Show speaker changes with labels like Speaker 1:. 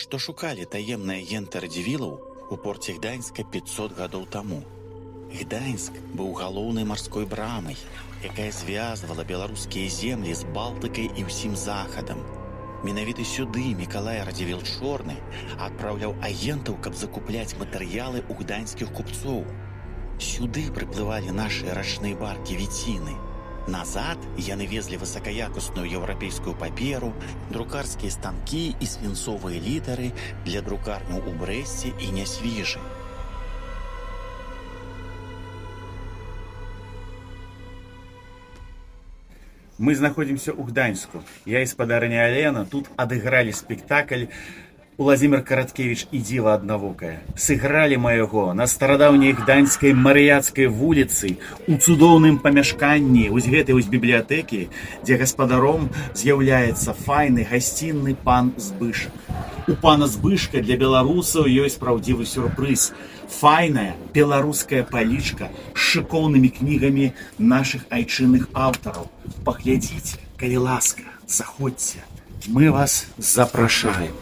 Speaker 1: што шукалі таемныя агенты радзівілаў у порце Гданьска 500 гадоў таму. Гданьск быў галоўнай марской брамай, якая звязвала беларускія землі з Балтыкай і ўсім захадам. Менавіта сюды Мікалай Радзівіл-Чорны адпраўляў агентаў, каб закупляць матэрыялы ў гданьскіх купцоў. Сюды прыплывалі нашы рачныя баркі Віціны. Назад яны везлі высакаякасную еўрапейскую паперу, друкарскія станкі і свінцовыя літары для друкарняў у Брэсце і Нясвіжы.
Speaker 2: Мы знаходзімся ў Гданьску. Я і спадарня Алена тут адыгралі спектакль «Уладзімір Караткевіч і дзіва аднавокае». Сыгралі мы яго на старадаўняй гданьскай Марыяцкай вуліцы у цудоўным памяшканні вось гэтай вось бібліятэкі, дзе гаспадаром з'яўляецца файны гасцінны пан Збышак. У пана Збышка для беларусаў ёсць праўдзівы сюрпрыз. Файная беларуская палічка з шыкоўнымі кнігамі нашых айчынных аўтараў. Паглядзіце, калі ласка, заходзьце. Мы вас запрашаем.